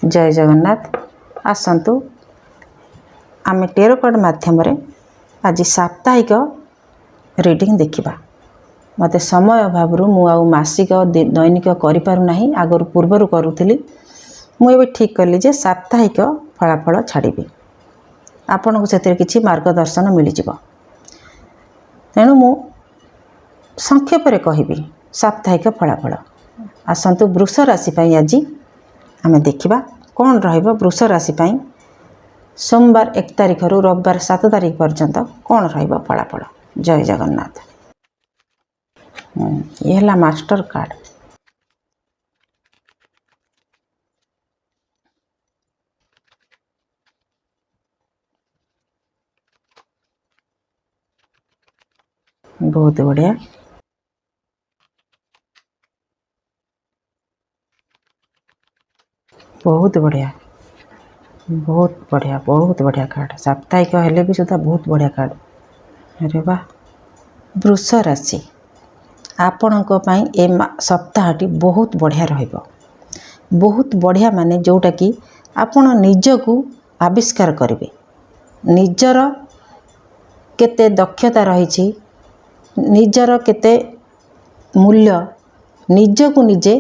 जय जगन्नाथ। आसतु आम tarot card माध्यम आज साप्ताहिक रीडिंग देखा। मत समय अभाव मासिक दैनिक करना आगर पूर्वर करूली मुझे ठीक कली जे साप्ताहिक फलाफल छाड़ी आपण को से किसी मार्गदर्शन मिल जाव। तेणु मु संक्षेप कहि साप्ताहिक फलाफल। आसतु वृष राशि आज आम देखा कौन वृष राशि सोमवार 1 तारिख रु रविवार 7 तारिख पर्यंत कौन फलाफल। जय जगन्नाथ। ये है मास्टर कार्ड। बहुत बढ़िया, बहुत बढ़िया, बहुत बढ़िया, बहुत बढ़िया कार्ड। साप्ताहिक हेले भी सुधा बहुत बढ़िया कार्ड। अरे वाह। वृष राशि आपण ए सप्ताहटी बहुत बढ़िया रहिबो। बहुत बढ़िया माने जोटा कि आपण निजकू आविष्कार करेंगे। निजर केते दक्षता रही, निजर केते मूल्य निजकू निजे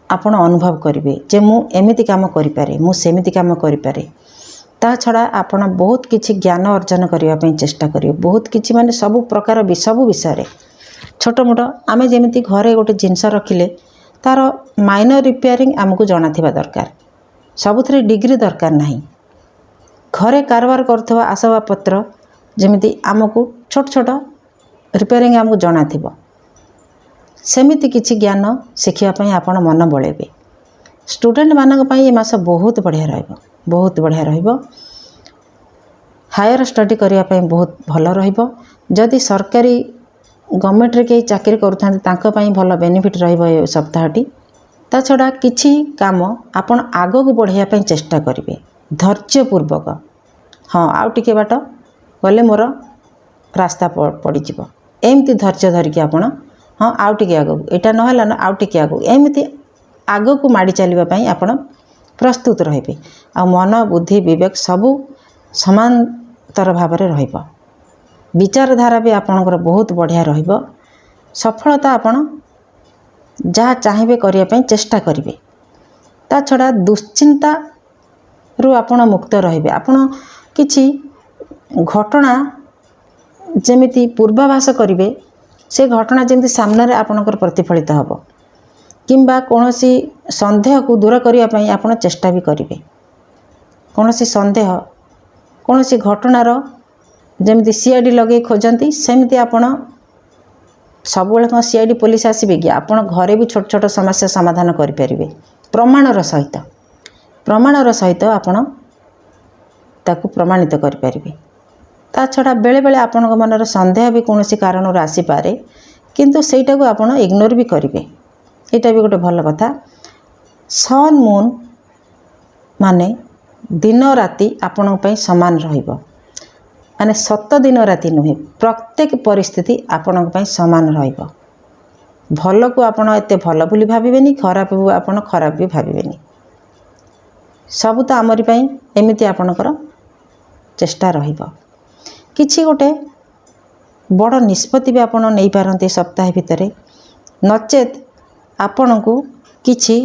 आपण अनुभव करेंगे जे मु एमिति काम करिपारे, मु सेमिति काम करिपारे। ता छड़ा आपण बहुत किछि ज्ञान अर्जन करने पे चेष्टा करियो। बहुत किछि माने सबु प्रकार सबु विषय छोट मोट आमे जेमिति घरे गोटे जिनस रखिले तार माइनर रिपेयरिंग आमको जाना थिबा दरकार। सबुथरे डिग्री दरकार नहीं। घरे कारबार करथवा आसबाब पत्र जेमिति आमको छोट छोट रिपेयरिंग आमको जाना थिबो, सेमिति किछि ज्ञान शिखिया पई आपण मन बळेबे। स्टूडेंट मानक पई ए मास बहुत बढ़िया रहइबो, बहुत बढ़िया रहइबो। हायर स्टडी करिया पई बहुत भलो रहइबो। जदि सरकारी गवर्नमेंट रे के चाकरी करूथांते तांको पई भलो बेनिफिट रहइबो ए सप्ताहटी। ता छड़ा किछि काम आपण आगो को बढ़िया पई चेष्टा करिवे धैर्य पूर्वक। हाँ आउ टिके बाट गले मोर रास्ता पड़ी जिवो, एमती धैर्य धरिकी आपण हाँ आउ टिके आगो एटा नहला न आउ टिके आगो एमती आगो को माड़ी चलिबा पई आपण प्रस्तुत रहिबे। आ मन बुद्धि विवेक सबू समांतर भाव में रहिबो। विचारधारा भी आपणकर बहुत बढ़िया रहिबो। सफलता आपण जहाँ चाहिए करिया पई चेष्टा करिवे। ता छड़ा दुश्चिंता रु आपण मुक्त रहिबे। आपण किछि घटना जेमिति पूर्वाभास करिवे से घटना जेमिति सामने रे आपणकर प्रतिफलित हबो। किंबा कोनोसी संदेह को दूर करिया पई आपण चेष्टा भी करिवे। कोनोसी संदेह कोनोसी घटनार जेमिति सीआईडी लगे खोजंती सेमिति आपण सबुले को सीआईडी पुलिस आसीबे कि आपण घरे भी छोट छोट समस्या समाधान करि परिबे प्रमाणर सहित आपण ताकू प्रमाणित करि परिबे। ता छड़ा बेले बेले आपण मनर संदेह भी कोनोसी कारणर आसी पारे, किंतु सेटा को आपण इग्नोर भी करिवे। एटा भी गोटे भल कथा। सन मून माने दिन राति आपण पई समान रहिबो। माने सत दिन राति नुहे, प्रत्येक परिस्थिति आपण पई समान रहिबो। भल को आपण एते भल बोली भाबिबेनी, खराब को आपण खराब भी भाबिबेनी। सब तो आमरी पई एमिति आपणकर चेष्टा रहिबो। किछि गोटे बड़ निष्पत्ति भी आपण नहीं पारंते सप्ताह भितरे, नचेत आपण को किछि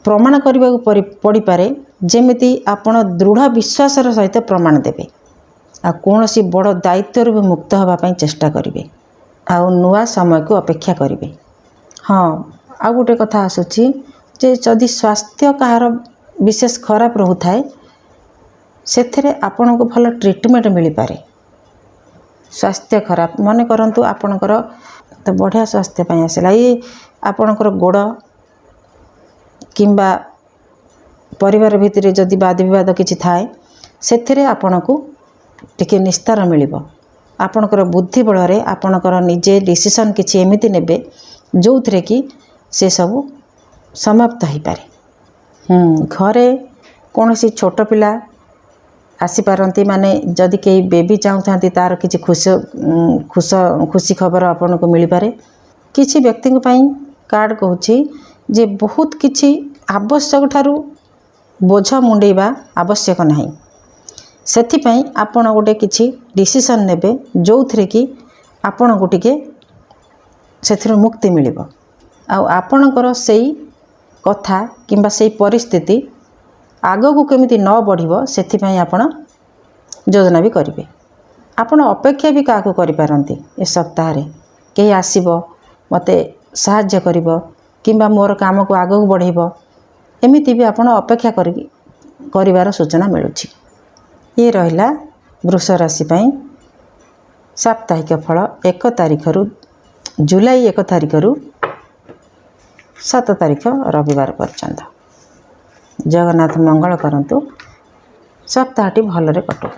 प्रमाण करने को पड़ी पारे जेमिति आपण दृढ़ विश्वासर सहित प्रमाण देवे। आ कोनोसी बड़ दायित्व भी मुक्त होगा पई चेष्टा करिवे। आ नुआ समय को अपेक्षा करिवे। हाँ आ गोटे कथा आसुची जे जदि स्वास्थ्य कहार विशेष खराब रहुथाए सेथरे आपण को भल ट्रीटमेंट मिल पारे। स्वास्थ्य खराब मन करंतु आपणकर तो बढ़िया स्वास्थ्य पई आसला ये आपणकर गोड़ किंबा परिवार भितर जदि वाद विवाद किछि थाए सेथरे आपण को टिके निस्तार मिलिबो। आपणकर बुद्धि बल रे आपणकर निजे डिसीजन किछि एमिति नेबे जो थरे कि से सब समाप्त हो पारे। घरे कोनोसी छोट पिला आसी पारंती माने जदि कई बेबी चाहूथांती तार किछि खुशी खबर आपन को मिल पारे। किछि व्यक्ति पई कार्ड कहूछि जे बहुत किछि ଆବଶ୍ୟକ ଠାରୁ ବୋଝ ମୁଣ୍ଡେଇବା ଆବଶ୍ୟକ ନାହିଁ। ସେଥିପାଇଁ ଆପଣ ଗୋଟେ କିଛି ଡିସିସନ୍ ନେବେ ଯେଉଁଥିରେ କି ଆପଣଙ୍କୁ ଟିକେ ସେଥିରୁ ମୁକ୍ତି ମିଳିବ। ଆଉ ଆପଣଙ୍କର ସେଇ କଥା କିମ୍ବା ସେଇ ପରିସ୍ଥିତି ଆଗକୁ କେମିତି ନ ବଢ଼ିବ ସେଥିପାଇଁ ଆପଣ ଯୋଜନା ବି କରିବେ। ଆପଣ ଅପେକ୍ଷା ବି କାହାକୁ କରିପାରନ୍ତି ଏ ସପ୍ତାହରେ, କେହି ଆସିବ ମୋତେ ସାହାଯ୍ୟ କରିବ କିମ୍ବା ମୋର କାମକୁ ଆଗକୁ ବଢ଼େଇବ, ଏମିତି ବି ଆପଣ ଅପେକ୍ଷା କରିବାର ସୂଚନା ମିଳୁଛି। ଇଏ ରହିଲା ବୃଷ ରାଶି ପାଇଁ ସାପ୍ତାହିକ ଫଳ ଜୁଲାଇ 1 ତାରିଖରୁ 7 ତାରିଖ ରବିବାର ପର୍ଯ୍ୟନ୍ତ। ଜଗନ୍ନାଥ ମଙ୍ଗଳ କରନ୍ତୁ, ସପ୍ତାହଟି ଭଲରେ କଟୁ।